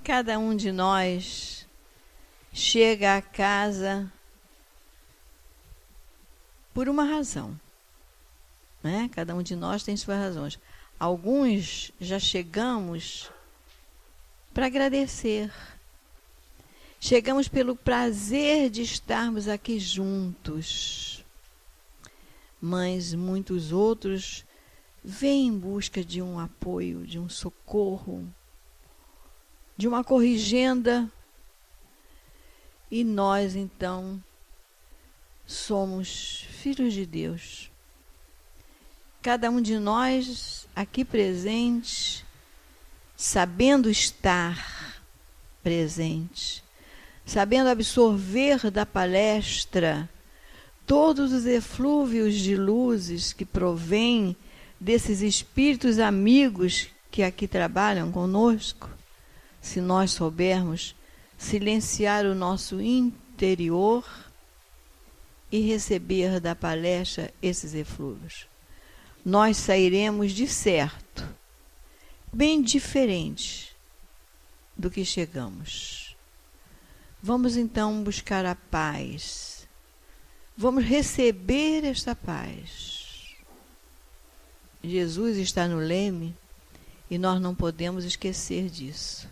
cada um de nós chega à casa por uma razão, né? Cada um de nós tem suas razões. Alguns já chegamos para agradecer. Chegamos pelo prazer de estarmos aqui juntos. Mas muitos outros vêm em busca de um apoio, de um socorro, de uma corrigenda. E nós, então, somos filhos de Deus. Cada um de nós aqui presente, sabendo estar presente, sabendo absorver da palestra todos os eflúvios de luzes que provêm desses espíritos amigos que aqui trabalham conosco, se nós soubermos silenciar o nosso interior e receber da palestra esses eflúvios, nós sairemos de certo bem diferentes do que chegamos. Vamos então buscar a paz. Vamos receber esta paz. Jesus está no leme e nós não podemos esquecer disso.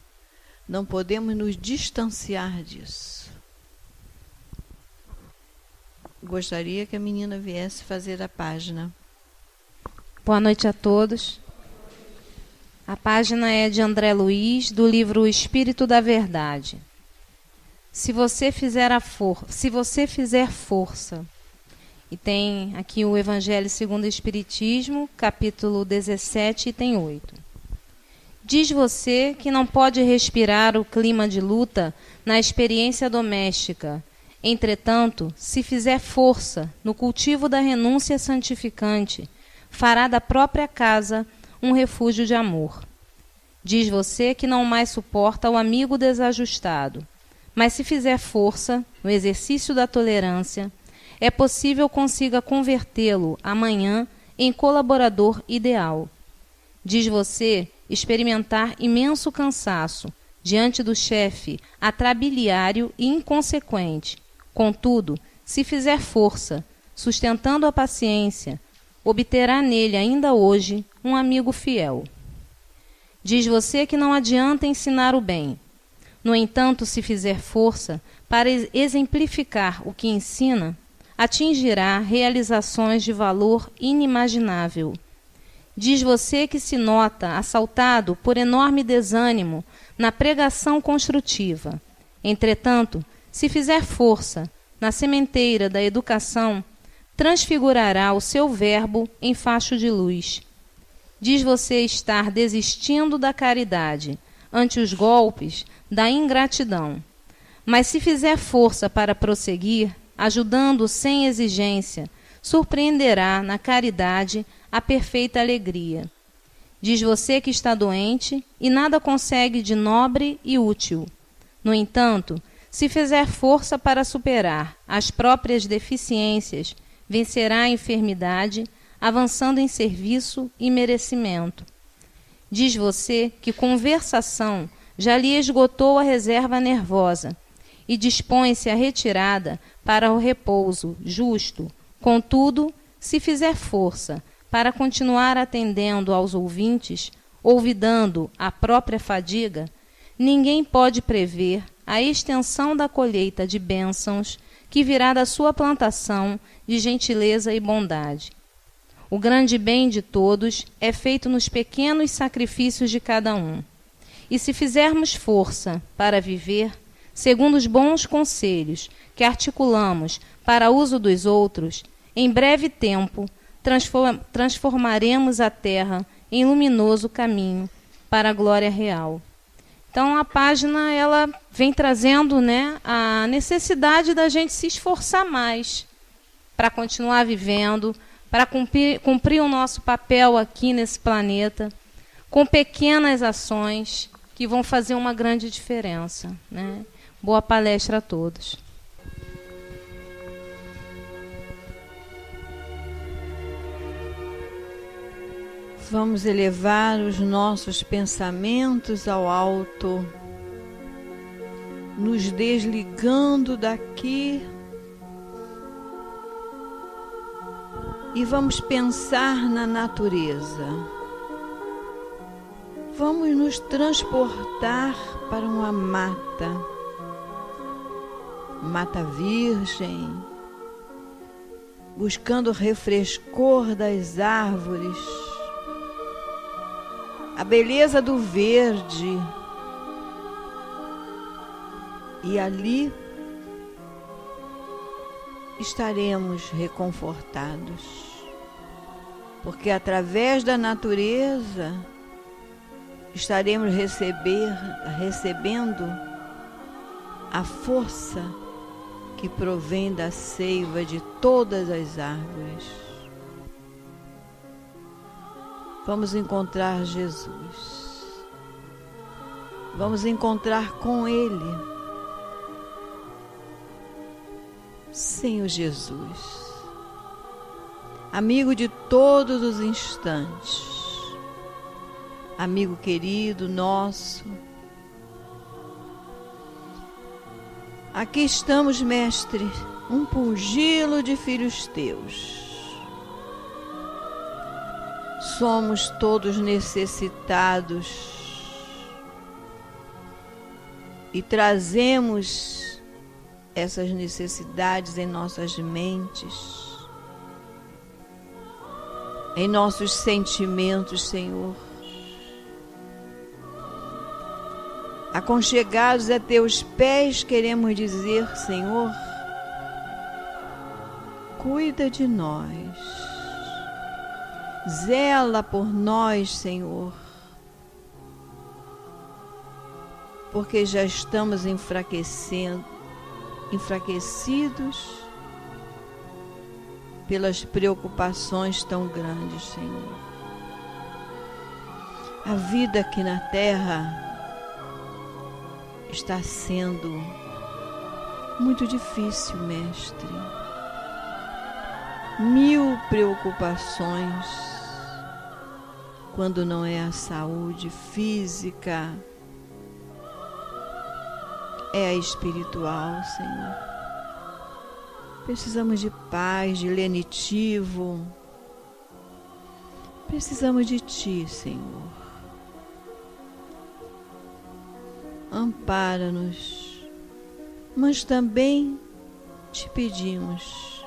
Não podemos nos distanciar disso. Gostaria que a menina viesse fazer a página. Boa noite a todos. A página é de André Luiz, do livro O Espírito da Verdade. Se você fizer força. E tem aqui o Evangelho segundo o Espiritismo, capítulo 17, item 8. Diz você que não pode respirar o clima de luta na experiência doméstica. Entretanto, se fizer força no cultivo da renúncia santificante, fará da própria casa um refúgio de amor. Diz você que não mais suporta o amigo desajustado, mas se fizer força no exercício da tolerância, é possível consiga convertê-lo amanhã em colaborador ideal. Diz você experimentar imenso cansaço diante do chefe atrabiliário e inconsequente. Contudo, se fizer força, sustentando a paciência, obterá nele ainda hoje um amigo fiel. Diz você que não adianta ensinar o bem. No entanto, se fizer força para exemplificar o que ensina, atingirá realizações de valor inimaginável. Diz você que se nota assaltado por enorme desânimo na pregação construtiva. Entretanto, se fizer força na sementeira da educação, transfigurará o seu verbo em facho de luz. Diz você estar desistindo da caridade ante os golpes da ingratidão. Mas se fizer força para prosseguir, ajudando sem exigência, surpreenderá na caridade a perfeita alegria. Diz você que está doente e nada consegue de nobre e útil. No entanto, se fizer força para superar as próprias deficiências, vencerá a enfermidade, avançando em serviço e merecimento. Diz você que conversação já lhe esgotou a reserva nervosa e dispõe-se à retirada para o repouso justo. Contudo, se fizer força para continuar atendendo aos ouvintes, olvidando a própria fadiga, ninguém pode prever a extensão da colheita de bênçãos que virá da sua plantação de gentileza e bondade. O grande bem de todos é feito nos pequenos sacrifícios de cada um. E se fizermos força para viver, segundo os bons conselhos que articulamos para uso dos outros, em breve tempo transformaremos a terra em luminoso caminho para a glória real. Então a página ela vem trazendo, né, a necessidade da gente se esforçar mais para continuar vivendo, para cumprir o nosso papel aqui nesse planeta, com pequenas ações que vão fazer uma grande diferença, né? Boa palestra a todos. Vamos elevar os nossos pensamentos ao alto nos desligando daqui e vamos pensar na natureza. Vamos nos transportar para uma mata virgem, buscando o refrescor das árvores, a beleza do verde. E ali estaremos reconfortados, porque através da natureza estaremos recebendo a força que provém da seiva de todas as árvores. Vamos encontrar Jesus. Vamos encontrar com Ele. Senhor Jesus, amigo de todos os instantes, amigo querido nosso, aqui estamos, Mestre, um pungilo de filhos teus. Somos todos necessitados e trazemos essas necessidades em nossas mentes, em nossos sentimentos, Senhor. Aconchegados a teus pés, queremos dizer, Senhor, cuida de nós, zela por nós, Senhor, porque já estamos enfraquecidos pelas preocupações tão grandes, Senhor. A vida aqui na terra está sendo muito difícil, Mestre. 1000 preocupações, quando não é a saúde física, é a espiritual, Senhor. Precisamos de paz, de lenitivo. Precisamos de Ti, Senhor. Ampara-nos, mas também te pedimos,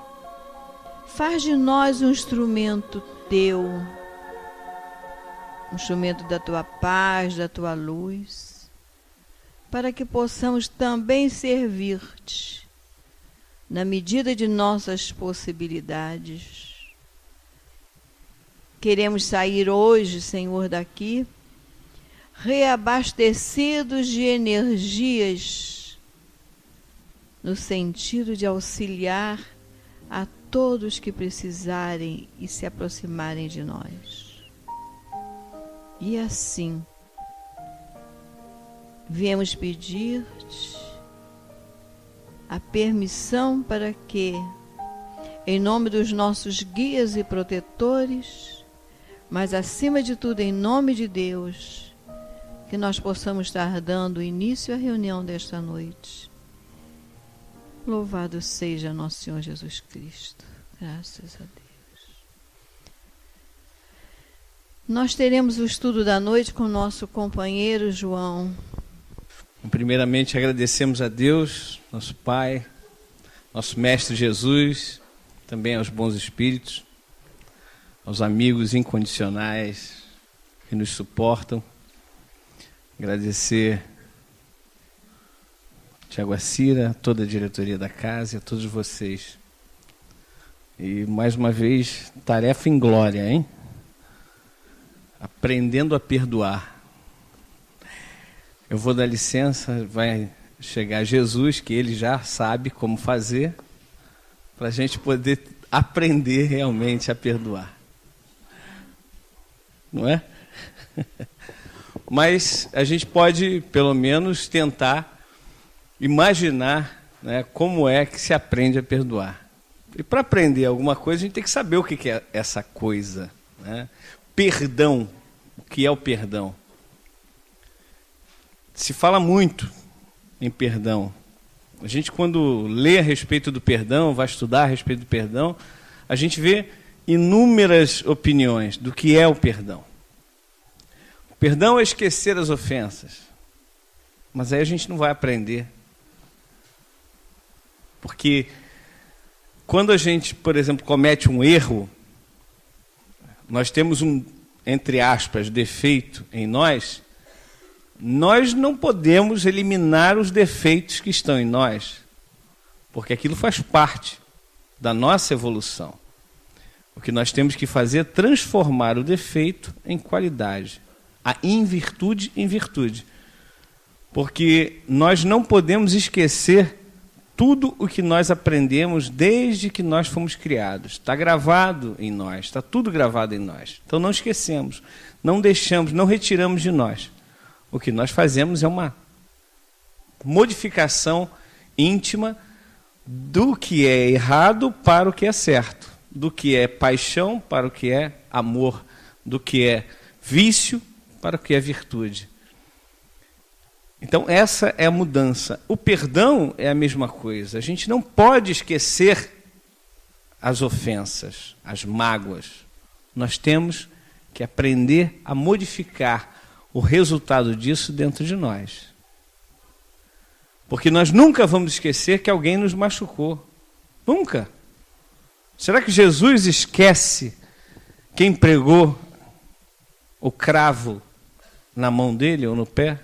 faz de nós um instrumento Teu, um instrumento da Tua paz, da Tua luz, para que possamos também servir-te na medida de nossas possibilidades. Queremos sair hoje, Senhor, daqui reabastecidos de energias, no sentido de auxiliar a todos que precisarem e se aproximarem de nós. E assim, viemos pedir-te a permissão para que, em nome dos nossos guias e protetores, mas acima de tudo em nome de Deus, que nós possamos estar dando início à reunião desta noite. Louvado seja nosso Senhor Jesus Cristo. Graças a Deus. Nós teremos o estudo da noite com o nosso companheiro João. Primeiramente agradecemos a Deus, nosso Pai, nosso Mestre Jesus, também aos bons espíritos, aos amigos incondicionais que nos suportam. Agradecer a Tiago Acira, toda a diretoria da casa e a todos vocês. E mais uma vez, tarefa em glória, hein? Aprendendo a perdoar. Eu vou dar licença, vai chegar Jesus, que ele já sabe como fazer, para a gente poder aprender realmente a perdoar. Não é? Mas a gente pode, pelo menos, tentar imaginar, né, como é que se aprende a perdoar. E para aprender alguma coisa, a gente tem que saber o que é essa coisa, né? Perdão. O que é o perdão? Se fala muito em perdão. A gente, quando lê a respeito do perdão, vai estudar a respeito do perdão, a gente vê inúmeras opiniões do que é o perdão. O perdão é esquecer as ofensas. Mas aí a gente não vai aprender. Porque quando a gente, por exemplo, comete um erro, nós temos um, entre aspas, defeito em nós, nós não podemos eliminar os defeitos que estão em nós, porque aquilo faz parte da nossa evolução. O que nós temos que fazer é transformar o defeito em qualidade, a invirtude em virtude. Porque nós não podemos esquecer tudo o que nós aprendemos desde que nós fomos criados. Está gravado em nós, está tudo gravado em nós. Então não esquecemos, não deixamos, não retiramos de nós. O que nós fazemos é uma modificação íntima do que é errado para o que é certo, do que é paixão para o que é amor, do que é vício para o que é virtude. Então essa é a mudança. O perdão é a mesma coisa. A gente não pode esquecer as ofensas, as mágoas. Nós temos que aprender a modificar o resultado disso dentro de nós. Porque nós nunca vamos esquecer que alguém nos machucou. Nunca. Será que Jesus esquece quem pregou o cravo na mão dele ou no pé?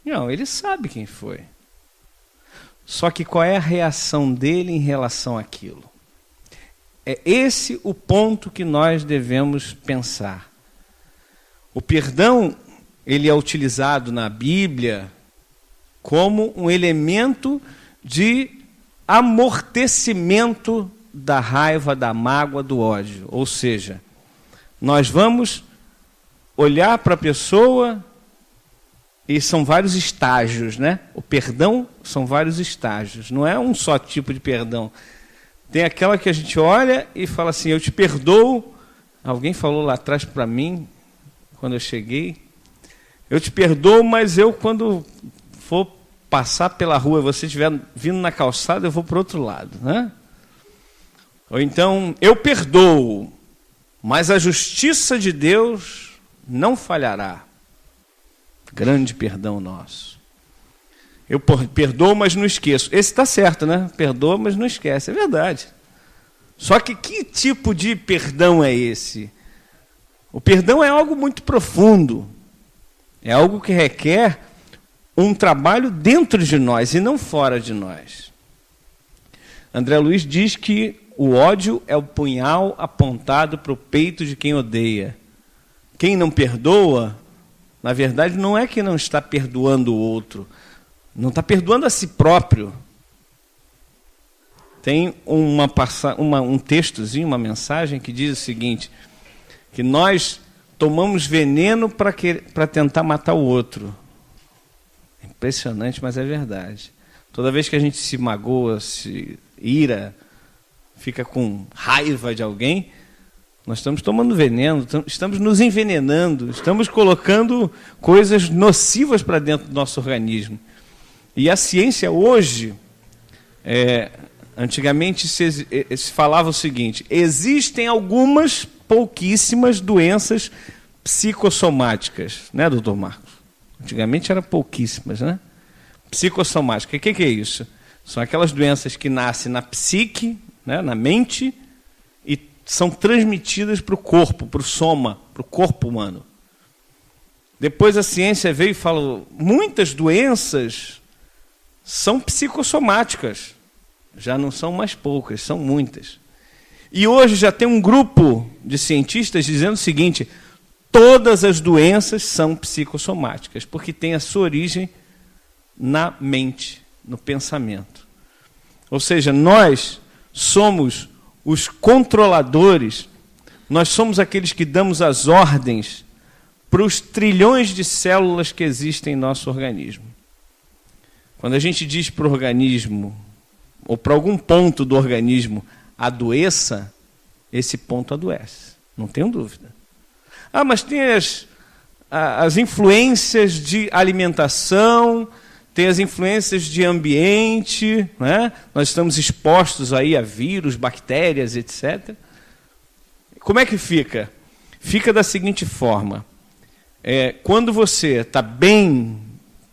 Não, ele sabe quem foi. Só que qual é a reação dele em relação àquilo? É esse o ponto que nós devemos pensar. O perdão, ele é utilizado na Bíblia como um elemento de amortecimento da raiva, da mágoa, do ódio. Ou seja, nós vamos olhar para a pessoa e são vários estágios, né? O perdão são vários estágios, não é um só tipo de perdão. Tem aquela que a gente olha e fala assim, eu te perdoo. Alguém falou lá atrás para mim, quando eu cheguei, eu te perdoo, mas eu quando for passar pela rua e você estiver vindo na calçada, eu vou para o outro lado, né? Ou então, eu perdoo, mas a justiça de Deus não falhará. Grande perdão nosso. Eu perdoo, mas não esqueço. Esse está certo, né? Perdoa, mas não esquece. É verdade. Só que tipo de perdão é esse? O perdão é algo muito profundo. É algo que requer um trabalho dentro de nós e não fora de nós. André Luiz diz que o ódio é o punhal apontado para o peito de quem odeia. Quem não perdoa, na verdade, não é que não está perdoando o outro, não está perdoando a si próprio. Tem um textozinho, uma mensagem que diz o seguinte, que nós tomamos veneno para tentar matar o outro. Impressionante, mas é verdade. Toda vez que a gente se magoa, se ira, fica com raiva de alguém, nós estamos tomando veneno, estamos nos envenenando, estamos colocando coisas nocivas para dentro do nosso organismo. E a ciência hoje, antigamente se falava o seguinte, existem algumas pouquíssimas doenças psicossomáticas, né, doutor Marcos? Antigamente eram pouquíssimas, né? Psicossomática, o que é isso? São aquelas doenças que nascem na psique, né, na mente, e são transmitidas para o corpo, para o soma, para o corpo humano. Depois a ciência veio e falou, muitas doenças são psicossomáticas. Já não são mais poucas, são muitas. E hoje já tem um grupo de cientistas dizendo o seguinte, todas as doenças são psicossomáticas, porque tem a sua origem na mente, no pensamento. Ou seja, nós somos os controladores, nós somos aqueles que damos as ordens para os trilhões de células que existem em nosso organismo. Quando a gente diz para o organismo, ou para algum ponto do organismo, adoeça, esse ponto adoece, não tenho dúvida. Mas tem as influências de alimentação, tem as influências de ambiente, né? Nós estamos expostos aí a vírus, bactérias, etc. Como é que fica? Fica da seguinte forma. Quando você está bem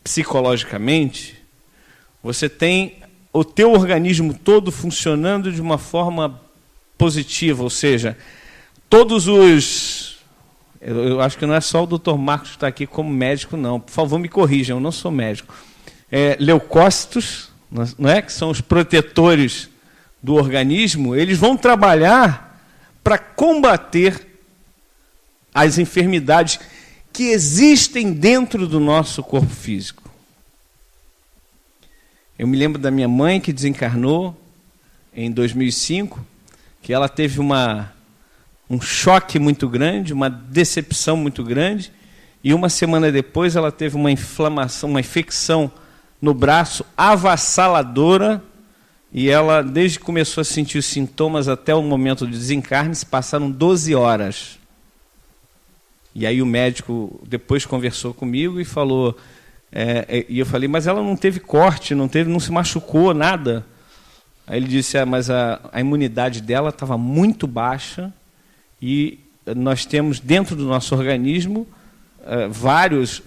psicologicamente, você tem o teu organismo todo funcionando de uma forma positiva, ou seja, todos os... Eu acho que não é só o Dr. Marcos que está aqui como médico, não. Por favor, me corrijam, eu não sou médico. Leucócitos, não é? Que são os protetores do organismo, eles vão trabalhar para combater as enfermidades que existem dentro do nosso corpo físico. Eu me lembro da minha mãe, que desencarnou em 2005, que ela teve um choque muito grande, uma decepção muito grande, e uma semana depois ela teve uma inflamação, uma infecção no braço avassaladora, e ela, desde que começou a sentir os sintomas até o momento de desencarne, se passaram 12 horas. E aí o médico depois conversou comigo e falou... e eu falei, mas ela não teve corte, não se machucou, nada. Aí ele disse, mas a imunidade dela estava muito baixa e nós temos dentro do nosso organismo vários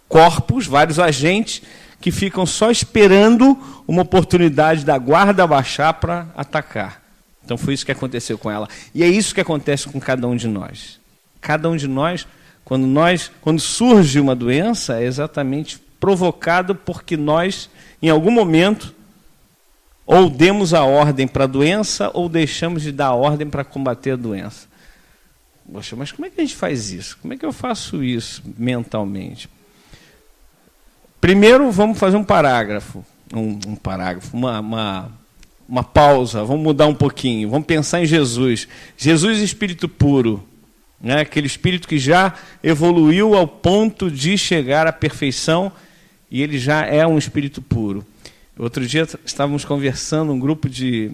corpos, vários agentes que ficam só esperando uma oportunidade da guarda baixar para atacar. Então foi isso que aconteceu com ela. E é isso que acontece com cada um de nós. Cada um de nós, quando surge uma doença, é exatamente provocado porque nós, em algum momento, ou demos a ordem para a doença, ou deixamos de dar a ordem para combater a doença. Poxa, mas como é que a gente faz isso? Como é que eu faço isso mentalmente? Primeiro, vamos fazer um parágrafo, uma pausa, vamos mudar um pouquinho, vamos pensar em Jesus. Jesus, espírito puro, né? Aquele espírito que já evoluiu ao ponto de chegar à perfeição, e ele já é um espírito puro. Outro dia estávamos conversando, um grupo de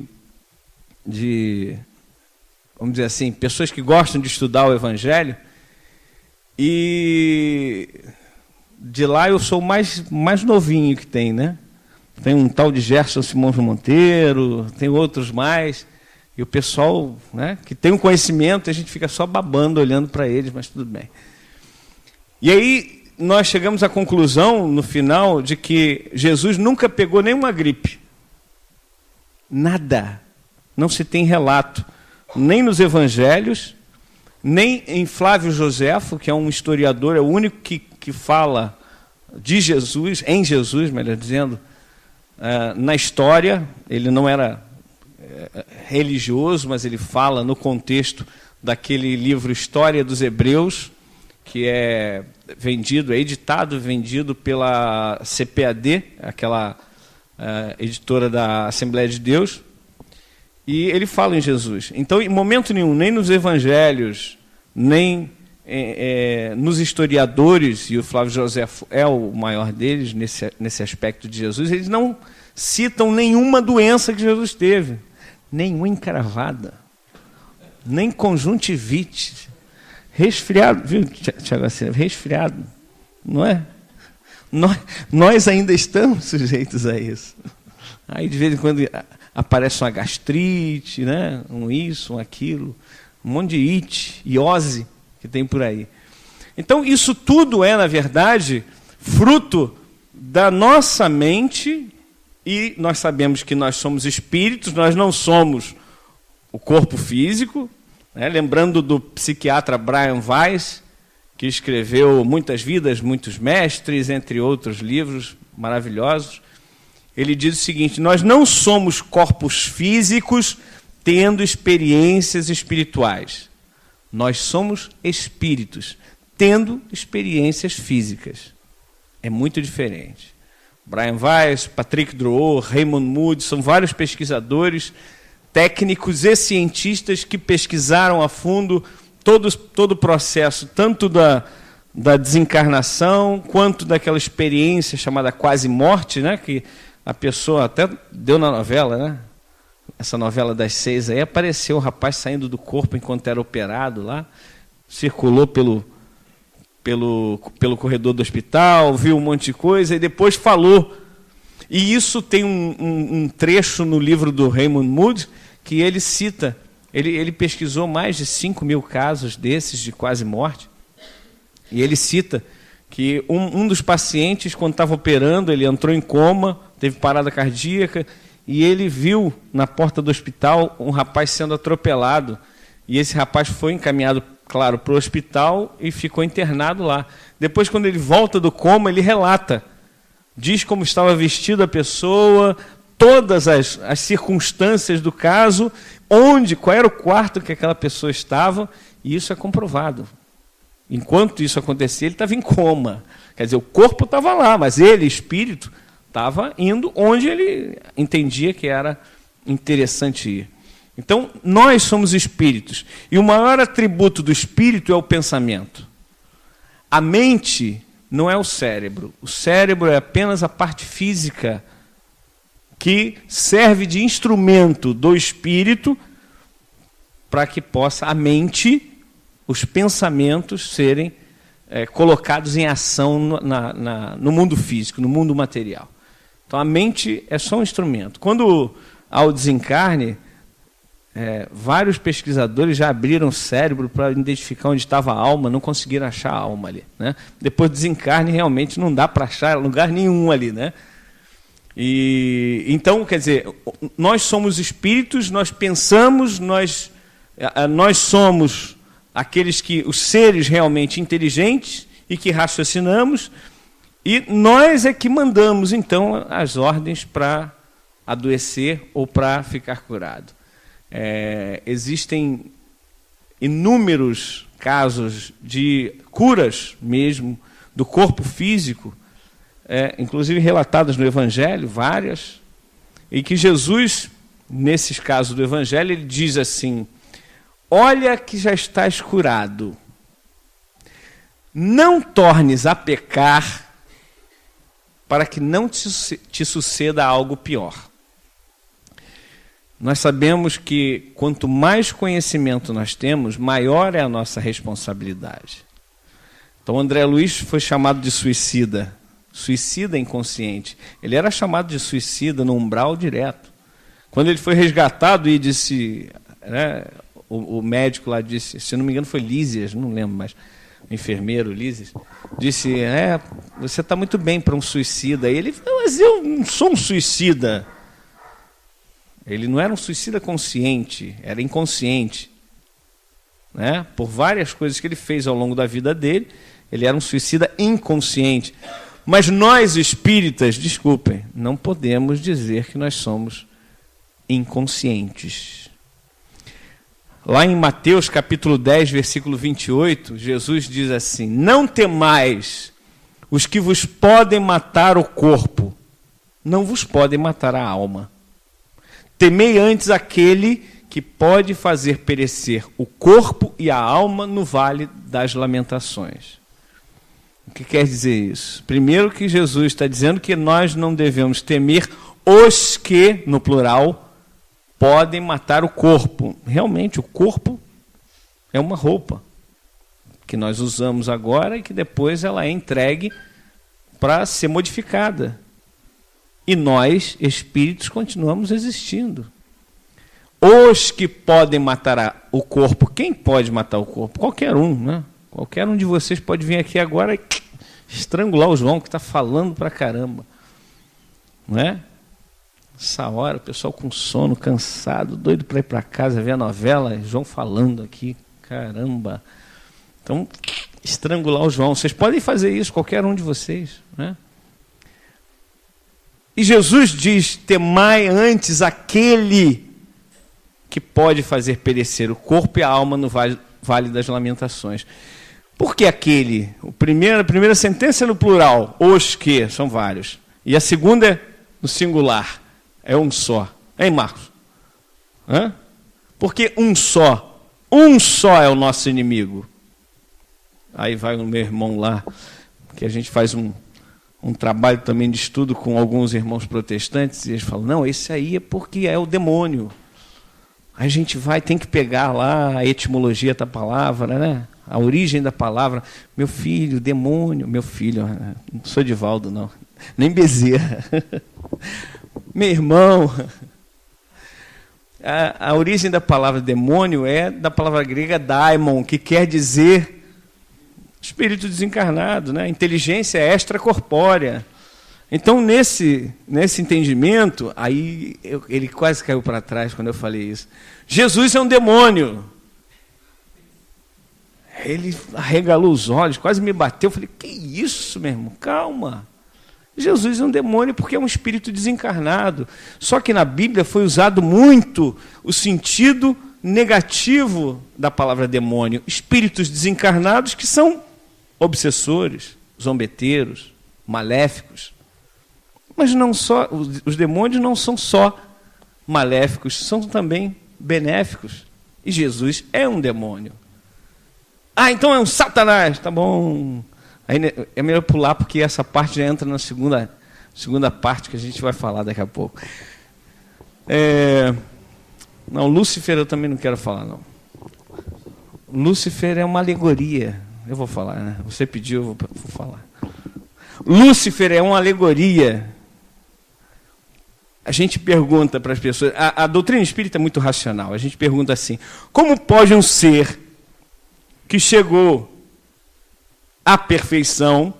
vamos dizer assim, pessoas que gostam de estudar o Evangelho, e de lá eu sou o mais novinho que tem, né? Tem um tal de Gerson Simões Monteiro, tem outros mais, e o pessoal, né, que tem um conhecimento, a gente fica só babando, olhando para eles, mas tudo bem. E aí nós chegamos à conclusão, no final, de que Jesus nunca pegou nenhuma gripe. Nada. Não se tem relato, nem nos evangelhos, nem em Flávio Joséfo, que é um historiador, é o único que fala de Jesus, em Jesus, melhor dizendo, na história. Ele não era religioso, mas ele fala no contexto daquele livro História dos Hebreus, que é editado, vendido pela CPAD, aquela editora da Assembleia de Deus, e ele fala em Jesus. Então, em momento nenhum, nem nos evangelhos, nem nos historiadores, e o Flávio Joséfo é o maior deles nesse aspecto de Jesus, eles não citam nenhuma doença que Jesus teve, nenhuma encravada, nem conjuntivite, resfriado, viu, Tiago? Resfriado, não é? Nós ainda estamos sujeitos a isso. Aí, de vez em quando, aparece uma gastrite, né? Um aquilo, um monte de ite, iose que tem por aí. Então, isso tudo é, na verdade, fruto da nossa mente, e nós sabemos que nós somos espíritos, nós não somos o corpo físico, né? Lembrando do psiquiatra Brian Weiss, que escreveu Muitas Vidas, Muitos Mestres, entre outros livros maravilhosos. Ele diz o seguinte: nós não somos corpos físicos tendo experiências espirituais. Nós somos espíritos tendo experiências físicas. É muito diferente. Brian Weiss, Patrick Drouot, Raymond Moody, são vários pesquisadores, técnicos e cientistas que pesquisaram a fundo todo o processo, tanto da desencarnação, quanto daquela experiência chamada quase morte, né, que a pessoa até deu na novela, né? Essa novela das 6 aí, apareceu o rapaz saindo do corpo enquanto era operado lá, circulou pelo corredor do hospital, viu um monte de coisa e depois falou E isso tem um trecho no livro do Raymond Moody que ele cita, ele pesquisou mais de 5.000 casos desses de quase morte, e ele cita que um dos pacientes, quando estava operando, ele entrou em coma, teve parada cardíaca, e ele viu na porta do hospital um rapaz sendo atropelado, e esse rapaz foi encaminhado, claro, para o hospital e ficou internado lá. Depois, quando ele volta do coma, ele relata, diz como estava vestida a pessoa, todas as circunstâncias do caso, qual era o quarto que aquela pessoa estava, e isso é comprovado. Enquanto isso acontecia, ele estava em coma. Quer dizer, o corpo estava lá, mas ele, espírito, estava indo onde ele entendia que era interessante ir. Então, nós somos espíritos, e o maior atributo do espírito é o pensamento. A mente não é o cérebro. O cérebro é apenas a parte física que serve de instrumento do espírito para que possa a mente, os pensamentos serem colocados em ação no mundo físico, no mundo material. Então a mente é só um instrumento. Quando há o desencarne, vários pesquisadores já abriram o cérebro para identificar onde estava a alma, não conseguiram achar a alma ali, né? Depois do desencarne, realmente não dá para achar lugar nenhum ali, né? E então, quer dizer, nós somos espíritos, nós pensamos, nós somos os seres realmente inteligentes e que raciocinamos, e nós é que mandamos, então, as ordens para adoecer ou para ficar curado. Existem inúmeros casos de curas mesmo do corpo físico, inclusive relatadas no Evangelho, várias, e que Jesus, nesses casos do Evangelho, ele diz assim: olha que já estás curado, não tornes a pecar para que não te suceda algo pior. Nós sabemos que quanto mais conhecimento nós temos, maior é a nossa responsabilidade. Então André Luiz foi chamado de suicida inconsciente. Ele era chamado de suicida no umbral direto. Quando ele foi resgatado e disse, né, o médico lá disse, se não me engano foi Lísias, não lembro mais, o enfermeiro Lísias, disse, você está muito bem para um suicida. E ele falou, mas eu não sou um suicida. Ele não era um suicida consciente, era inconsciente. Né? Por várias coisas que ele fez ao longo da vida dele, ele era um suicida inconsciente. Mas nós espíritas, desculpem, não podemos dizer que nós somos inconscientes. Lá em Mateus capítulo 10, versículo 28, Jesus diz assim: não temais os que vos podem matar o corpo, não vos podem matar a alma. Temei antes aquele que pode fazer perecer o corpo e a alma no vale das lamentações. O que quer dizer isso? Primeiro que Jesus está dizendo que nós não devemos temer os que, no plural, podem matar o corpo. Realmente, o corpo é uma roupa que nós usamos agora e que depois ela é entregue para ser modificada. E nós, espíritos, continuamos existindo. Os que podem matar o corpo, quem pode matar o corpo? Qualquer um, né? Qualquer um de vocês pode vir aqui agora e estrangular o João, que está falando pra caramba. Não é? Essa hora, o pessoal com sono, cansado, doido para ir para casa, ver a novela, João falando aqui, caramba. Então, estrangular o João. Vocês podem fazer isso, qualquer um de vocês, né? E Jesus diz: temai antes aquele que pode fazer perecer o corpo e a alma no vale das lamentações. Por que aquele? A primeira sentença é no plural, os que, são vários. E a segunda é no singular, é um só. Hein, Marcos? Porque um só é o nosso inimigo. Aí vai o meu irmão lá, que a gente faz um trabalho também de estudo com alguns irmãos protestantes, e eles falam, não, esse aí é porque é o demônio. Aí a gente tem que pegar lá a etimologia da palavra, né? A origem da palavra. Meu filho, demônio, meu filho, não sou Divaldo, não. Nem Bezerra. Meu irmão, a origem da palavra demônio é da palavra grega daimon, que quer dizer espírito desencarnado, né? Inteligência extracorpórea. Então, nesse entendimento, aí ele quase caiu para trás quando eu falei isso. Jesus é um demônio. Ele arregalou os olhos, quase me bateu. Eu falei, que isso, meu irmão? Calma. Jesus é um demônio porque é um espírito desencarnado. Só que na Bíblia foi usado muito o sentido negativo da palavra demônio. Espíritos desencarnados que são obsessores, zombeteiros, maléficos. Mas não só, os demônios não são só maléficos, são também benéficos. E Jesus é um demônio. Ah, então é um Satanás. Tá bom. Aí é melhor pular, porque essa parte já entra na segunda parte que a gente vai falar daqui a pouco. Não, Lúcifer eu também não quero falar, não. Lúcifer é uma alegoria. Eu vou falar, né? Você pediu, eu vou falar. Lúcifer é uma alegoria. A gente pergunta para as pessoas... A doutrina espírita é muito racional. A gente pergunta assim, como pode um ser que chegou à perfeição,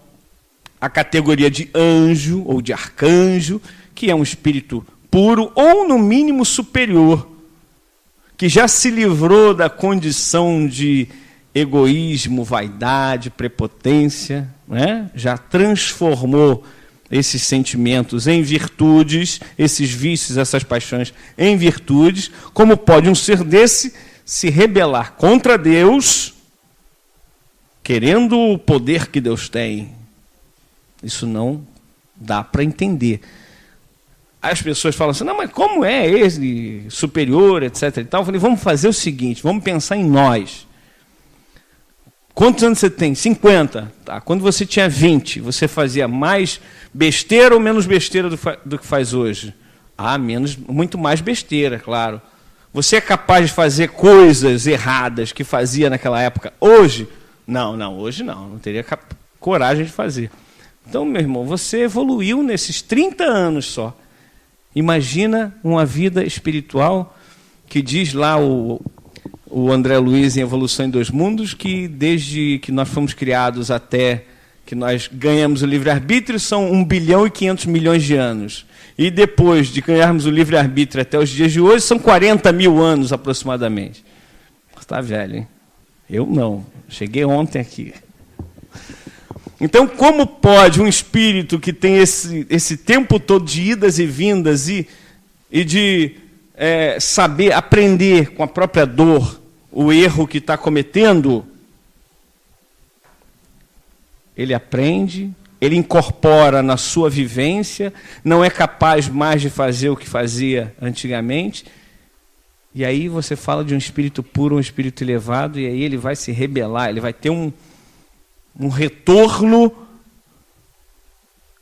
à categoria de anjo ou de arcanjo, que é um espírito puro ou, no mínimo, superior, que já se livrou da condição de egoísmo, vaidade, prepotência, né? Já transformou esses sentimentos em virtudes, esses vícios, essas paixões em virtudes. Como pode um ser desse se rebelar contra Deus, querendo o poder que Deus tem? Isso não dá para entender. As pessoas falam assim, não, mas como é esse superior, etc. e tal? Eu falei, vamos fazer o seguinte, vamos pensar em nós. Quantos anos você tem? 50. Tá. Quando você tinha 20, você fazia mais besteira ou menos besteira do que faz hoje? Ah, muito mais besteira, claro. Você é capaz de fazer coisas erradas que fazia naquela época hoje? Não, hoje não. Não teria coragem de fazer. Então, meu irmão, você evoluiu nesses 30 anos só. Imagina uma vida espiritual que diz lá o André Luiz em Evolução em Dois Mundos, que desde que nós fomos criados até que nós ganhamos o livre-arbítrio são 1 bilhão e 500 milhões de anos. E depois de ganharmos o livre-arbítrio até os dias de hoje, são 40 mil anos aproximadamente. Você está velho, hein? Eu não. Cheguei ontem aqui. Então, como pode um espírito que tem esse tempo todo de idas e vindas e de saber aprender com a própria dor o erro que está cometendo, ele aprende, ele incorpora na sua vivência, não é capaz mais de fazer o que fazia antigamente, e aí você fala de um espírito puro, um espírito elevado, e aí ele vai se rebelar, ele vai ter um retorno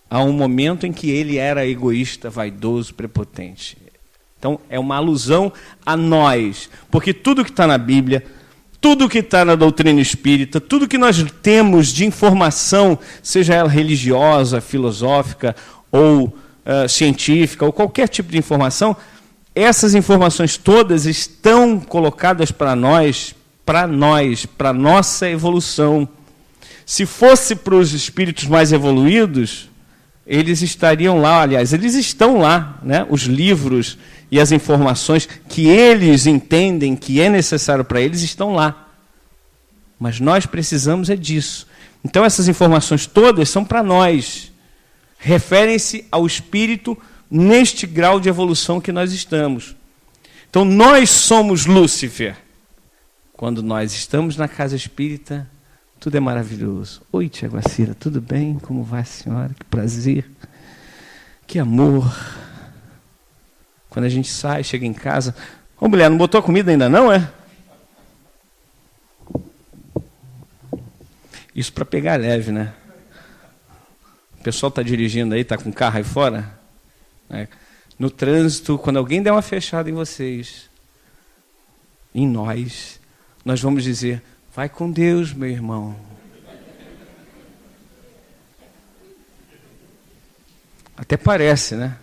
a um momento em que ele era egoísta, vaidoso, prepotente. Então, é uma alusão a nós, porque tudo que está na Bíblia, tudo que está na doutrina espírita, tudo que nós temos de informação, seja ela religiosa, filosófica ou científica, ou qualquer tipo de informação, essas informações todas estão colocadas para nós, para a nossa evolução. Se fosse para os espíritos mais evoluídos, eles estariam lá, aliás, eles estão lá, né? Os livros e as informações que eles entendem que é necessário para eles estão lá. Mas nós precisamos disso. Então essas informações todas são para nós. Referem-se ao espírito neste grau de evolução que nós estamos. Então nós somos Lúcifer. Quando nós estamos na casa espírita, tudo é maravilhoso. Oi, tia Guacira, tudo bem? Como vai a senhora? Que prazer. Que amor. Quando a gente sai, chega em casa... Ô, mulher, não botou a comida ainda não, é? Isso para pegar leve, né? O pessoal está dirigindo aí, está com o carro aí fora? No trânsito, quando alguém der uma fechada em vocês, em nós vamos dizer... Vai com Deus, meu irmão. Até parece, né?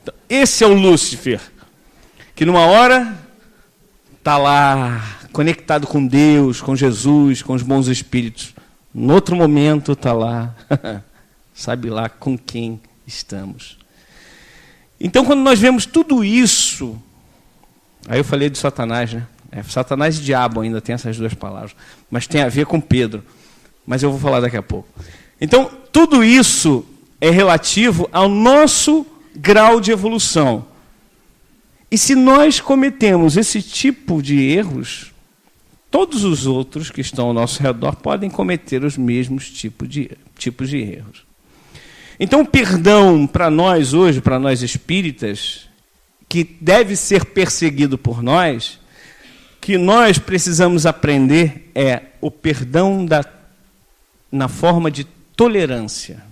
Então, esse é o Lúcifer, que numa hora está lá, conectado com Deus, com Jesus, com os bons espíritos. No outro momento está lá, sabe lá com quem estamos. Então, quando nós vemos tudo isso, aí eu falei de Satanás, né? Satanás e diabo ainda tem essas duas palavras, mas tem a ver com Pedro. Mas eu vou falar daqui a pouco. Então, tudo isso é relativo ao nosso grau de evolução. E se nós cometemos esse tipo de erros, todos os outros que estão ao nosso redor podem cometer os mesmos tipos de erros. Então, o perdão para nós hoje, para nós espíritas, que deve ser perseguido por nós, que nós precisamos aprender é o perdão na forma de tolerância.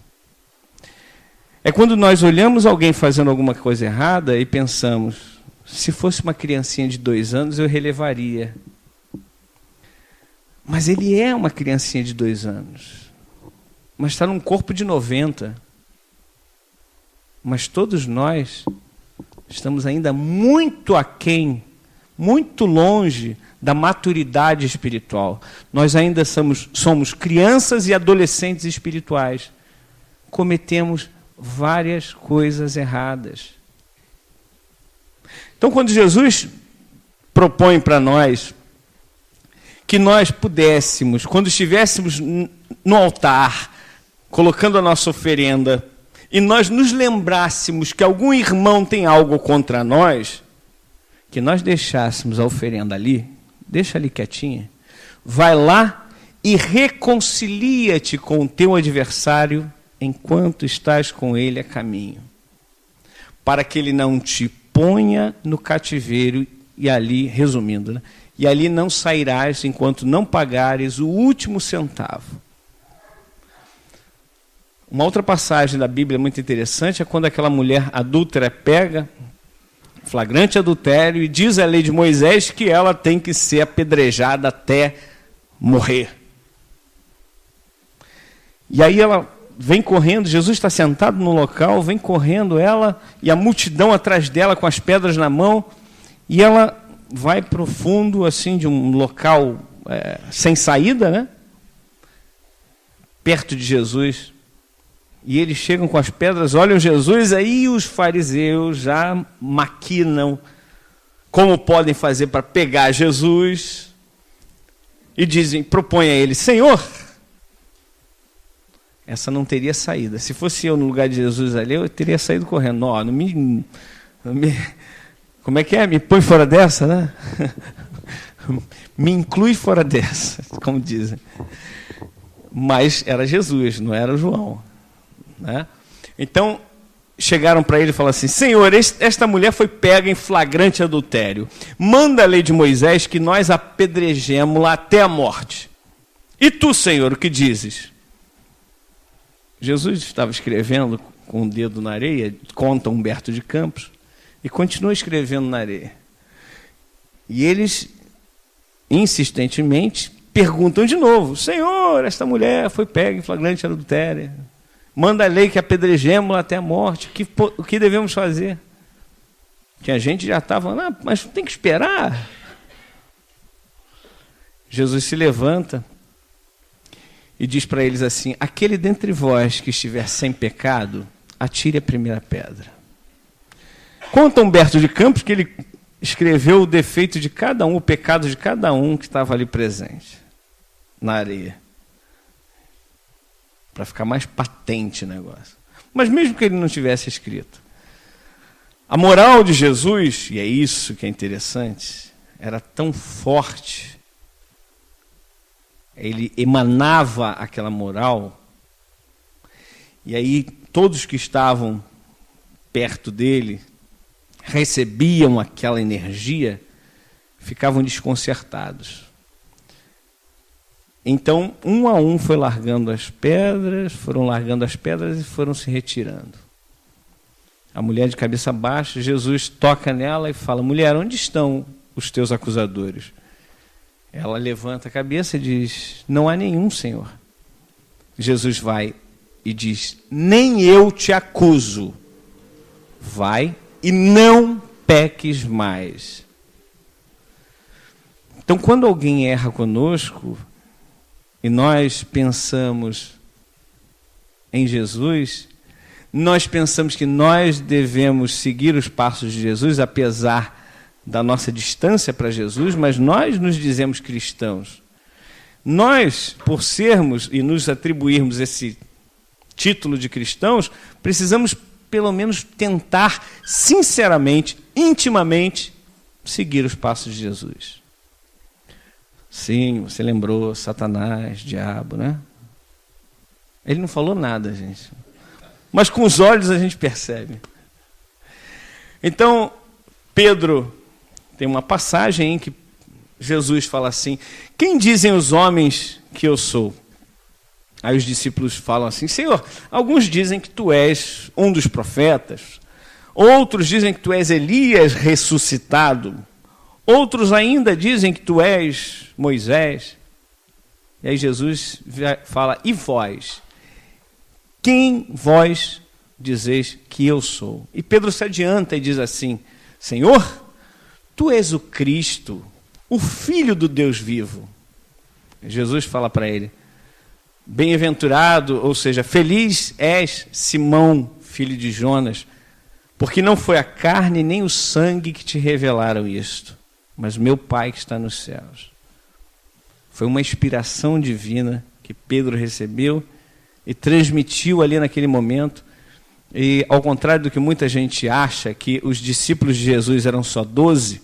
É quando nós olhamos alguém fazendo alguma coisa errada e pensamos, se fosse uma criancinha de 2 anos, eu relevaria. Mas ele é uma criancinha de 2 anos. Mas está num corpo de 90. Mas todos nós estamos ainda muito aquém, muito longe da maturidade espiritual. Nós ainda somos crianças e adolescentes espirituais. Cometemos várias coisas erradas. Então, quando Jesus propõe para nós que nós pudéssemos, quando estivéssemos no altar, colocando a nossa oferenda, e nós nos lembrássemos que algum irmão tem algo contra nós, que nós deixássemos a oferenda ali, deixa ali quietinha, vai lá e reconcilia-te com o teu adversário enquanto estás com ele a caminho, para que ele não te ponha no cativeiro e ali, resumindo, né? E ali não sairás enquanto não pagares o último centavo. Uma outra passagem da Bíblia muito interessante é quando aquela mulher adúltera pega flagrante adultério e diz a lei de Moisés que ela tem que ser apedrejada até morrer. E aí ela vem correndo, Jesus está sentado no local, vem correndo ela e a multidão atrás dela com as pedras na mão, e ela vai para o fundo assim, de um local sem saída, né? Perto de Jesus. E eles chegam com as pedras, olham Jesus, aí os fariseus já maquinam como podem fazer para pegar Jesus e dizem, propõem a ele, Senhor, essa não teria saída. Se fosse eu no lugar de Jesus ali, eu teria saído correndo. Não me como é que é? Me põe fora dessa, né? Me inclui fora dessa, como dizem. Mas era Jesus, não era João. Né? Então, chegaram para ele e falaram assim, Senhor, esta mulher foi pega em flagrante adultério. Manda a lei de Moisés que nós apedrejemos-la até a morte. E tu, Senhor, o que dizes? Jesus estava escrevendo com o dedo na areia, conta Humberto de Campos, e continua escrevendo na areia. E eles, insistentemente, perguntam de novo, Senhor, esta mulher foi pega em flagrante adultério. Manda a lei que apedrejemos até a morte. O que devemos fazer? Que a gente já estava, mas tem que esperar. Jesus se levanta e diz para eles assim, aquele dentre vós que estiver sem pecado, atire a primeira pedra. Conta Humberto de Campos que ele escreveu o defeito de cada um, o pecado de cada um que estava ali presente, na areia. Para ficar mais patente o negócio. Mas mesmo que ele não tivesse escrito, a moral de Jesus, e é isso que é interessante, era tão forte, ele emanava aquela moral, e aí todos que estavam perto dele, recebiam aquela energia, ficavam desconcertados. Então, um a um foram largando as pedras e foram se retirando. A mulher de cabeça baixa, Jesus toca nela e fala, mulher, onde estão os teus acusadores? Ela levanta a cabeça e diz, não há nenhum, Senhor. Jesus vai e diz: nem eu te acuso. Vai e não peques mais. Então, quando alguém erra conosco e nós pensamos em Jesus, nós pensamos que nós devemos seguir os passos de Jesus, apesar da nossa distância para Jesus, mas nós nos dizemos cristãos. Nós, por sermos e nos atribuirmos esse título de cristãos, precisamos pelo menos tentar sinceramente, intimamente, seguir os passos de Jesus. Sim, você lembrou, Satanás, diabo, né? Ele não falou nada, gente. Mas com os olhos a gente percebe. Então, Pedro, tem uma passagem em que Jesus fala assim: quem dizem os homens que eu sou? Aí os discípulos falam assim: Senhor, alguns dizem que tu és um dos profetas, outros dizem que tu és Elias ressuscitado, outros ainda dizem que tu és Moisés. E aí Jesus fala: e vós? Quem vós dizeis que eu sou? E Pedro se adianta e diz assim: Senhor, tu és o Cristo, o Filho do Deus vivo. Jesus fala para ele: bem-aventurado, ou seja, feliz és, Simão, filho de Jonas, porque não foi a carne nem o sangue que te revelaram isto, mas meu Pai que está nos céus. Foi uma inspiração divina que Pedro recebeu e transmitiu ali naquele momento. E ao contrário do que muita gente acha, que os discípulos de Jesus eram só 12,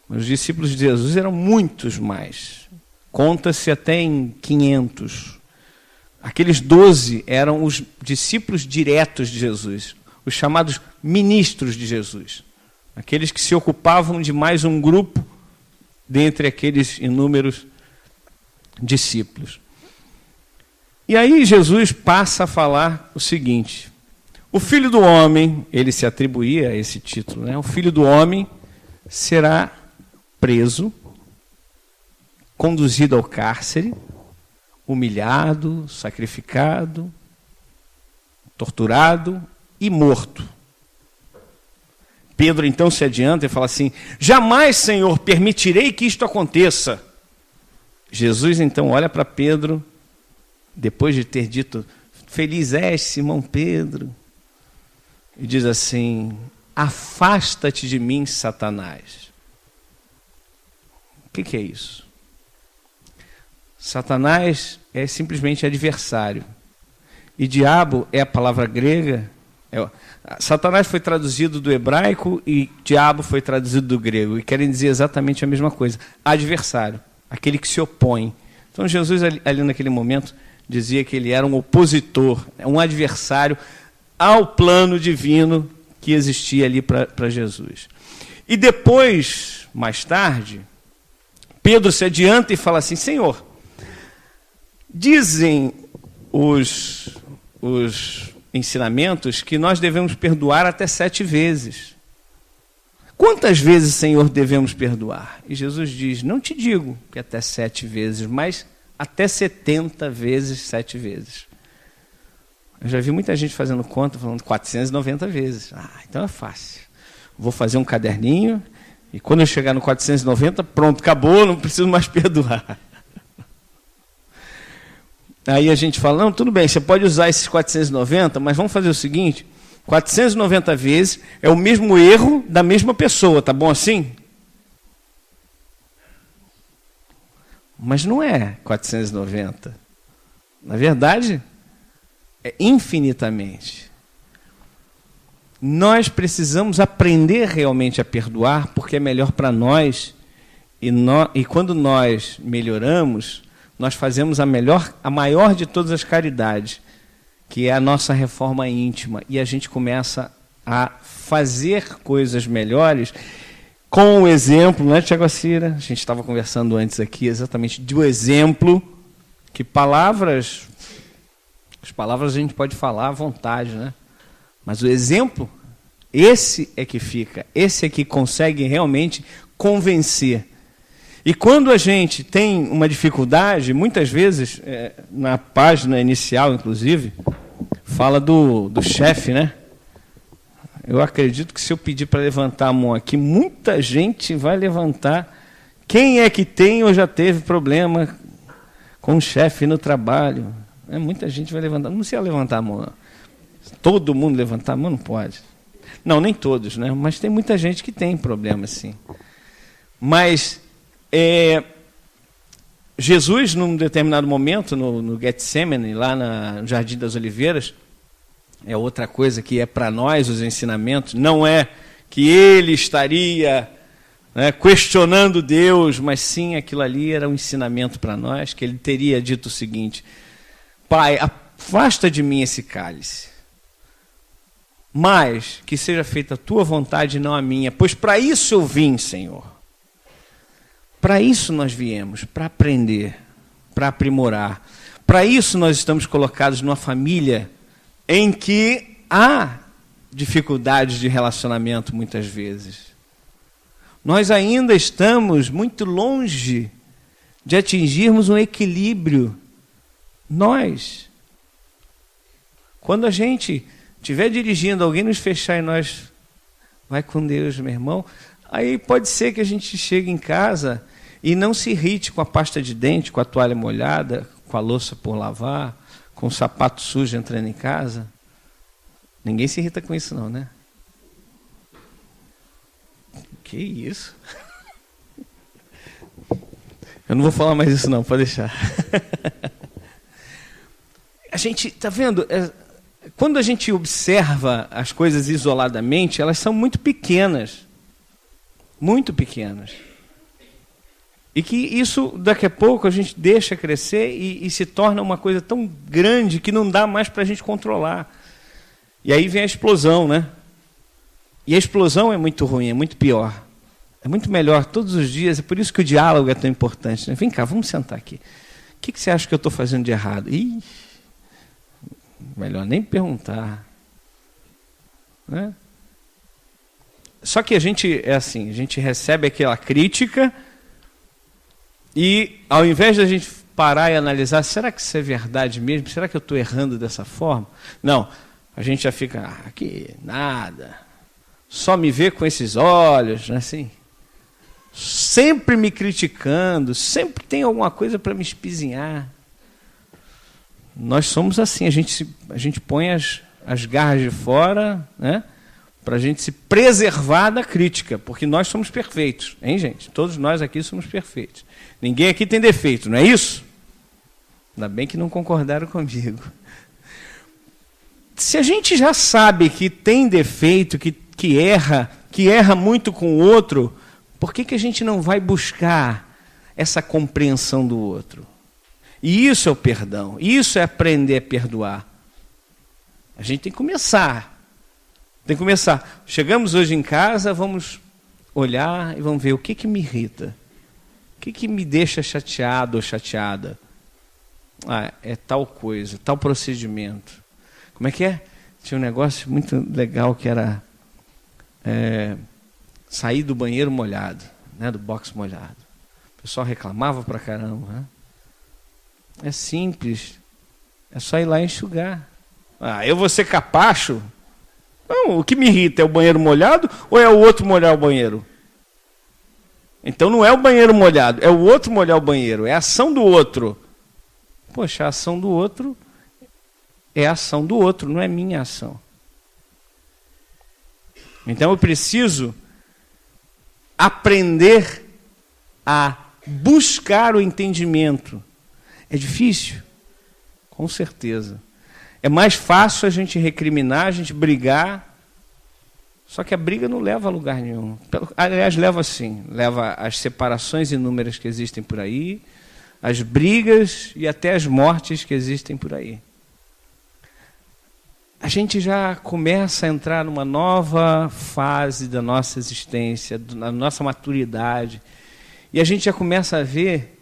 os discípulos de Jesus eram muitos mais. Conta-se até em 500. Aqueles 12 eram os discípulos diretos de Jesus, os chamados ministros de Jesus, aqueles que se ocupavam de mais um grupo dentre aqueles inúmeros discípulos. E aí Jesus passa a falar o seguinte: o Filho do Homem, ele se atribuía a esse título, né? O Filho do Homem será preso, conduzido ao cárcere, humilhado, sacrificado, torturado e morto. Pedro então se adianta e fala assim: jamais, Senhor, permitirei que isto aconteça. Jesus então olha para Pedro, depois de ter dito: feliz és, Simão Pedro, e diz assim: afasta-te de mim, Satanás. O que é isso? Satanás é simplesmente adversário. E diabo é a palavra grega. Satanás foi traduzido do hebraico e diabo foi traduzido do grego. E querem dizer exatamente a mesma coisa. Adversário, aquele que se opõe. Então Jesus ali naquele momento dizia que ele era um opositor, um adversário ao plano divino que existia ali para Jesus. E depois, mais tarde, Pedro se adianta e fala assim: Senhor, dizem os ensinamentos que nós devemos perdoar até 7 vezes. Quantas vezes, Senhor, devemos perdoar? E Jesus diz: não te digo que até 7 vezes, mas até 70 vezes 7 vezes. Eu já vi muita gente fazendo conta, falando 490 vezes. Então é fácil. Vou fazer um caderninho e quando eu chegar no 490, pronto, acabou, não preciso mais perdoar. Aí a gente fala: não, tudo bem, você pode usar esses 490, mas vamos fazer o seguinte: 490 vezes é o mesmo erro da mesma pessoa, tá bom assim? Mas não é 490. Na verdade, é infinitamente. Nós precisamos aprender realmente a perdoar, porque é melhor para nós, e quando nós melhoramos, nós fazemos a maior de todas as caridades, que é a nossa reforma íntima, e a gente começa a fazer coisas melhores com o exemplo, né, Tiago Acira? A gente estava conversando antes aqui exatamente do exemplo, que as palavras a gente pode falar à vontade, né? Mas o exemplo, esse é que fica, esse é que consegue realmente convencer. E quando a gente tem uma dificuldade, muitas vezes, na página inicial, inclusive, fala do chefe, né? Eu acredito que se eu pedir para levantar a mão aqui, muita gente vai levantar. Quem é que tem ou já teve problema com o chefe no trabalho? Muita gente vai levantar. Não precisa levantar a mão, não. Todo mundo levantar a mão não pode. Não, nem todos, né? Mas tem muita gente que tem problema, sim. Mas Jesus, num determinado momento, no Getsemane, lá no Jardim das Oliveiras, é outra coisa que é para nós os ensinamentos, não é que ele estaria questionando Deus, mas sim aquilo ali era um ensinamento para nós, que ele teria dito o seguinte: Pai, afasta de mim esse cálice, mas que seja feita a tua vontade e não a minha, pois para isso eu vim, Senhor. Para isso nós viemos, para aprender, para aprimorar. Para isso nós estamos colocados numa família em que há dificuldades de relacionamento muitas vezes. Nós ainda estamos muito longe de atingirmos um equilíbrio. Quando a gente estiver dirigindo, alguém nos fechar e nós, vai com Deus, meu irmão, aí pode ser que a gente chegue em casa e não se irrite com a pasta de dente, com a toalha molhada, com a louça por lavar, com o sapato sujo entrando em casa. Ninguém se irrita com isso não, né? Que isso? Eu não vou falar mais isso não, pode deixar. A gente, tá vendo? Quando a gente observa as coisas isoladamente, elas são muito pequenas. Muito pequenas. E que isso, daqui a pouco, a gente deixa crescer e se torna uma coisa tão grande que não dá mais para a gente controlar. E aí vem a explosão, né? E a explosão é muito ruim, é muito pior. É muito melhor todos os dias, é por isso que o diálogo é tão importante. Né? Vem cá, vamos sentar aqui. O que você acha que eu estou fazendo de errado? Ih, melhor nem perguntar. Né? Só que a gente é assim, a gente recebe aquela crítica e ao invés de a gente parar e analisar, será que isso é verdade mesmo? Será que eu estou errando dessa forma? Não, a gente já fica, aqui, nada, só me vê com esses olhos, né, assim, sempre me criticando, sempre tem alguma coisa para me espizinhar. Nós somos assim, a gente põe as garras de fora, né, para a gente se preservar da crítica, porque nós somos perfeitos, hein, gente? Todos nós aqui somos perfeitos. Ninguém aqui tem defeito, não é isso? Ainda bem que não concordaram comigo. Se a gente já sabe que tem defeito, que erra muito com o outro, por que a gente não vai buscar essa compreensão do outro? E isso é o perdão, isso é aprender a perdoar. A gente tem que começar. Chegamos hoje em casa, vamos olhar e vamos ver o que me irrita. O que me deixa chateado ou chateada? É tal coisa, tal procedimento. Como é que é? Tinha um negócio muito legal que era sair do banheiro molhado, né, do box molhado. O pessoal reclamava pra caramba. Né? É simples. É só ir lá e enxugar. Eu vou ser capacho? Não, o que me irrita é o banheiro molhado ou é o outro molhar o banheiro? Então não é o banheiro molhado, é o outro molhar o banheiro, é a ação do outro. Poxa, a ação do outro é a ação do outro, não é minha ação. Então eu preciso aprender a buscar o entendimento. É difícil? Com certeza. É mais fácil a gente recriminar, a gente brigar, só que a briga não leva a lugar nenhum. Aliás, leva sim, leva às separações inúmeras que existem por aí, às brigas e até às mortes que existem por aí. A gente já começa a entrar numa nova fase da nossa existência, da nossa maturidade, e a gente já começa a ver,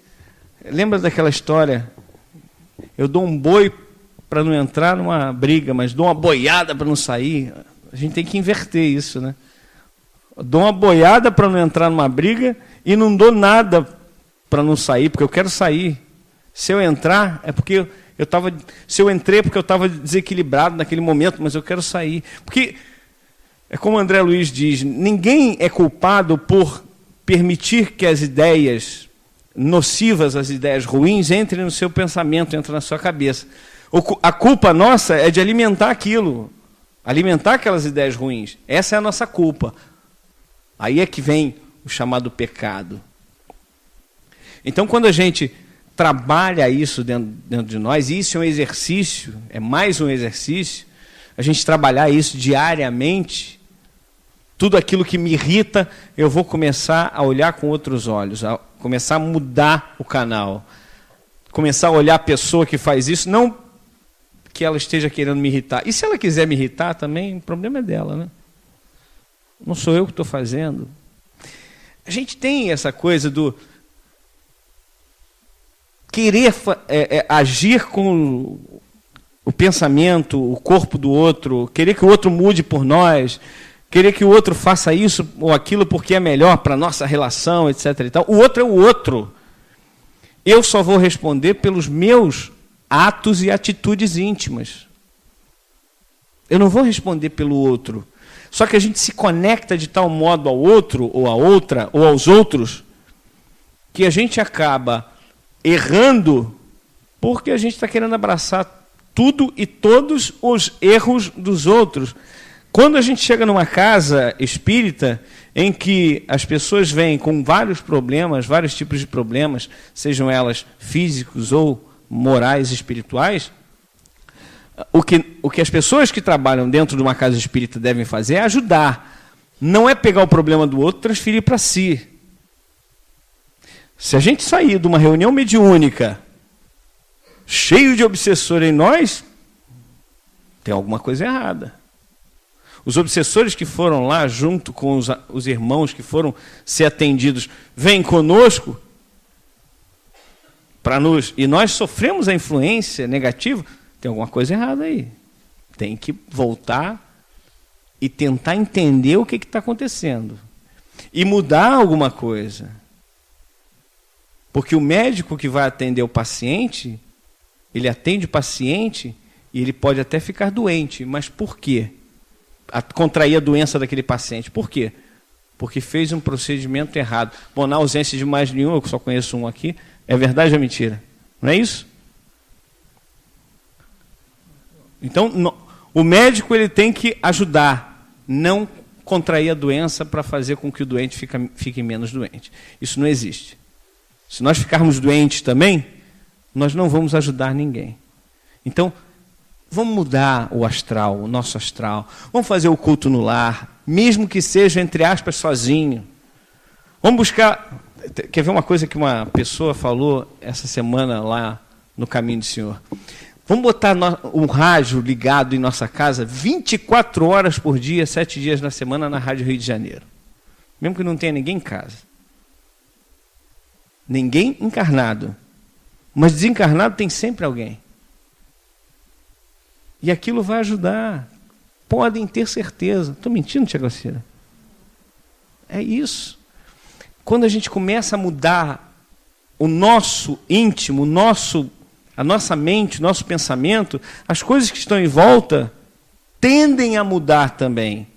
lembra daquela história, eu dou um boi para não entrar numa briga, mas dou uma boiada para não sair. A gente tem que inverter isso, né? Eu dou uma boiada para não entrar numa briga e não dou nada para não sair, porque eu quero sair. Se eu entrar, é porque Se eu entrei porque eu estava desequilibrado naquele momento, mas eu quero sair. Porque, é como o André Luiz diz, ninguém é culpado por permitir que as ideias nocivas, as ideias ruins, entrem no seu pensamento, entrem na sua cabeça. A culpa nossa é de alimentar aquilo, alimentar aquelas ideias ruins. Essa é a nossa culpa. Aí é que vem o chamado pecado. Então, quando a gente trabalha isso dentro de nós, e isso é um exercício, é mais um exercício, a gente trabalhar isso diariamente, tudo aquilo que me irrita, eu vou começar a olhar com outros olhos, a começar a mudar o canal, começar a olhar a pessoa que faz isso, não que ela esteja querendo me irritar. E se ela quiser me irritar também, o problema é dela, né? Não sou eu que estou fazendo. A gente tem essa coisa do querer agir com o pensamento, o corpo do outro, querer que o outro mude por nós, querer que o outro faça isso ou aquilo porque é melhor para a nossa relação, etc. e tal. O outro é o outro. Eu só vou responder pelos meus atos e atitudes íntimas. Eu não vou responder pelo outro. Só que a gente se conecta de tal modo ao outro, ou à outra, ou aos outros, que a gente acaba errando porque a gente está querendo abraçar tudo e todos os erros dos outros. Quando a gente chega numa casa espírita em que as pessoas vêm com vários problemas, vários tipos de problemas, sejam elas físicos ou morais, espirituais, o que as pessoas que trabalham dentro de uma casa espírita devem fazer é ajudar. Não é pegar o problema do outro e transferir para si. Se a gente sair de uma reunião mediúnica cheio de obsessor em nós, tem alguma coisa errada. Os obsessores que foram lá junto com os irmãos que foram ser atendidos, vêm conosco e nós sofremos a influência negativa, tem alguma coisa errada aí. Tem que voltar e tentar entender o que está acontecendo. E mudar alguma coisa. Porque o médico que vai atender o paciente, ele atende o paciente e ele pode até ficar doente. Mas por quê? Contrair a doença daquele paciente. Por quê? Porque fez um procedimento errado. Bom, na ausência de mais nenhum, eu só conheço um aqui, é verdade ou mentira? Não é isso? Então, o médico ele tem que ajudar, não contrair a doença para fazer com que o doente fique menos doente. Isso não existe. Se nós ficarmos doentes também, nós não vamos ajudar ninguém. Então, vamos mudar o astral, o nosso astral. Vamos fazer o culto no lar, mesmo que seja, entre aspas, sozinho. Vamos buscar... Quer ver uma coisa que uma pessoa falou essa semana lá no Caminho do Senhor? Vamos botar o rádio ligado em nossa casa 24 horas por dia, 7 dias na semana na Rádio Rio de Janeiro. Mesmo que não tenha ninguém em casa. Ninguém encarnado. Mas desencarnado tem sempre alguém. E aquilo vai ajudar. Podem ter certeza. Estou mentindo, tia Gracila? É isso. Quando a gente começa a mudar o nosso íntimo, a nossa mente, o nosso pensamento, as coisas que estão em volta tendem a mudar também.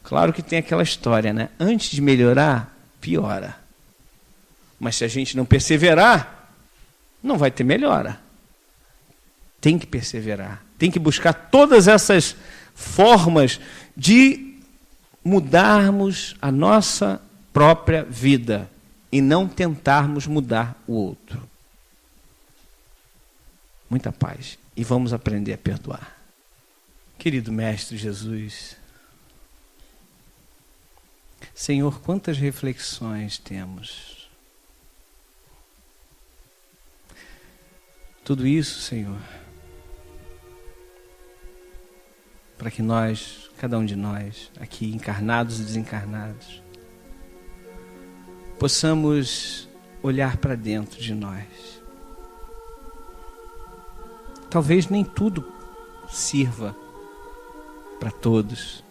Claro que tem aquela história, né? Antes de melhorar, piora. Mas se a gente não perseverar, não vai ter melhora. Tem que perseverar. Tem que buscar todas essas formas de mudarmos a nossa própria vida e não tentarmos mudar o outro. Muita paz. E vamos aprender a perdoar. Querido Mestre Jesus, Senhor, quantas reflexões temos. Tudo isso, Senhor, para que nós, cada um de nós, aqui encarnados e desencarnados, possamos olhar para dentro de nós. Talvez nem tudo sirva para todos,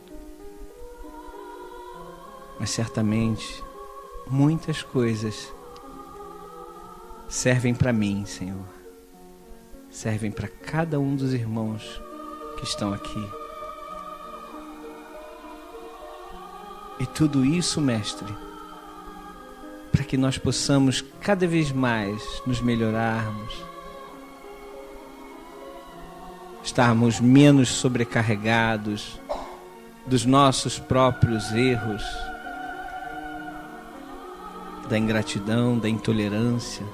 mas certamente muitas coisas servem para mim, Senhor. servem para cada um dos irmãos que estão aqui. E tudo isso, Mestre, para que nós possamos cada vez mais nos melhorarmos, estarmos menos sobrecarregados dos nossos próprios erros, da ingratidão, da intolerância,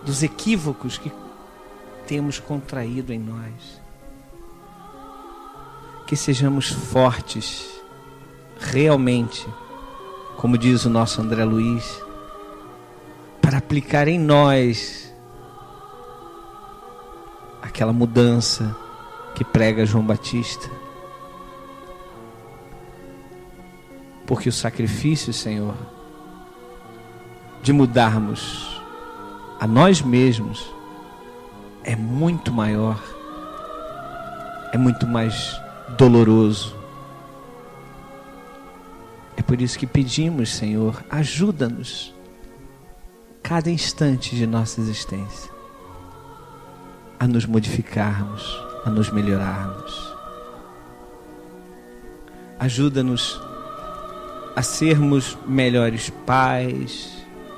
dos equívocos que temos contraído em nós. Que sejamos fortes, realmente, como diz o nosso André Luiz, para aplicar em nós aquela mudança que prega João Batista. Porque o sacrifício, Senhor, de mudarmos a nós mesmos é muito maior, é muito mais doloroso. É por isso que pedimos, Senhor, ajuda-nos cada instante de nossa existência a nos modificarmos, a nos melhorarmos. Ajuda-nos a sermos melhores pais,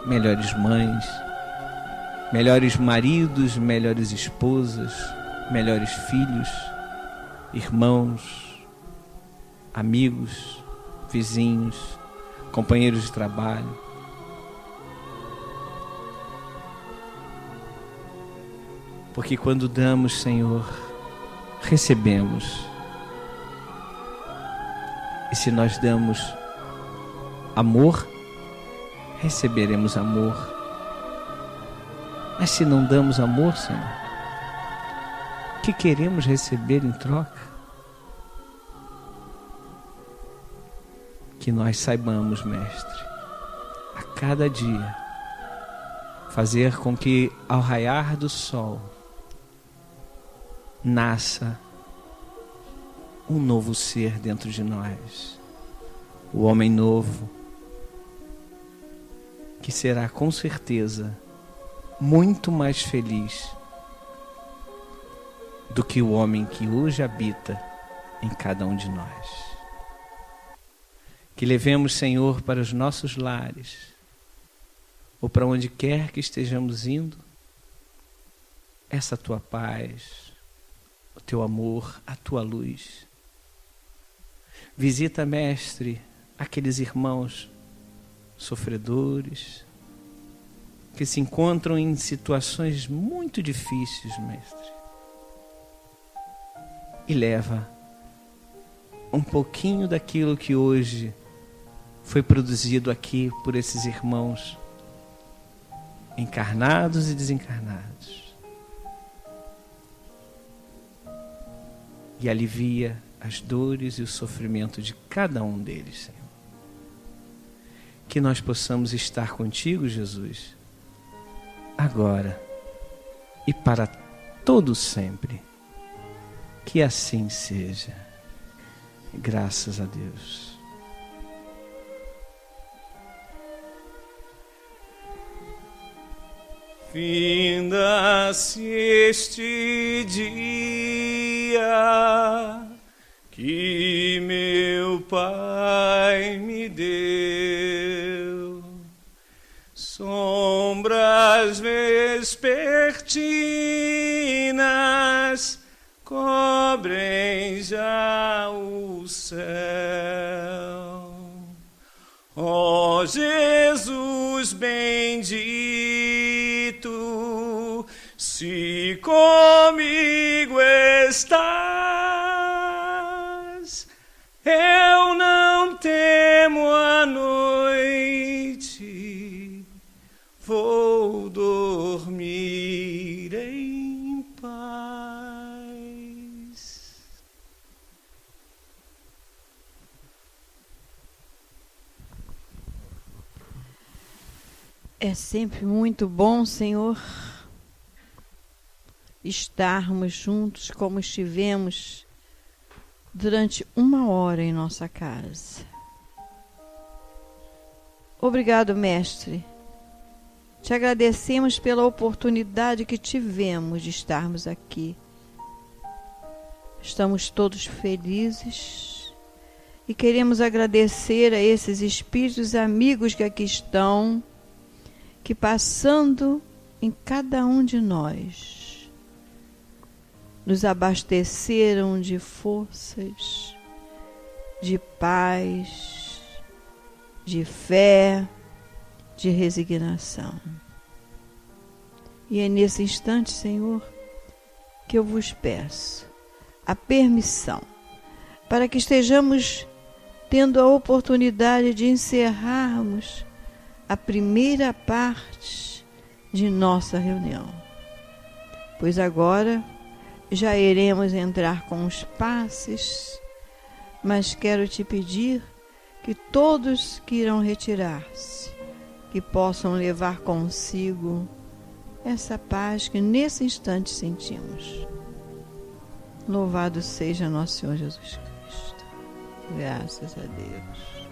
melhores mães, melhores maridos, melhores esposas, melhores filhos, irmãos, amigos, vizinhos, companheiros de trabalho. Porque quando damos, Senhor, recebemos. E se nós damos amor, receberemos amor. Mas se não damos amor, Senhor, o que queremos receber em troca? Que nós saibamos, Mestre, a cada dia, fazer com que ao raiar do sol nasça um novo ser dentro de nós, o homem novo, que será com certeza muito mais feliz do que o homem que hoje habita em cada um de nós. Que levemos, Senhor, para os nossos lares, ou para onde quer que estejamos indo, essa tua paz, o teu amor, a tua luz. Visita, Mestre, aqueles irmãos sofredores, que se encontram em situações muito difíceis, Mestre. E leva um pouquinho daquilo que hoje foi produzido aqui por esses irmãos, encarnados e desencarnados. E alivia as dores e o sofrimento de cada um deles, Senhor. Que nós possamos estar contigo, Jesus, agora e para todo sempre. Que assim seja. Graças a Deus. Finda-se este dia que meu Pai me deu, sombras vespertinas cobrem já o céu. Ó Jesus bendito, se comigo estás, eu não temo a noite, vou dormir em paz. É sempre muito bom, Senhor, estarmos juntos como estivemos durante 1 hora em nossa casa. Obrigado, Mestre, Te agradecemos pela oportunidade que tivemos de estarmos aqui. Estamos todos felizes e queremos agradecer a esses espíritos amigos que aqui estão, que passando em cada um de nós, nos abasteceram de forças, de paz, de fé, de resignação. E é nesse instante, Senhor, que eu vos peço a permissão para que estejamos tendo a oportunidade de encerrarmos a primeira parte de nossa reunião. Pois agora já iremos entrar com os passes, mas quero te pedir que todos que irão retirar-se, que possam levar consigo essa paz que nesse instante sentimos. Louvado seja nosso Senhor Jesus Cristo. Graças a Deus.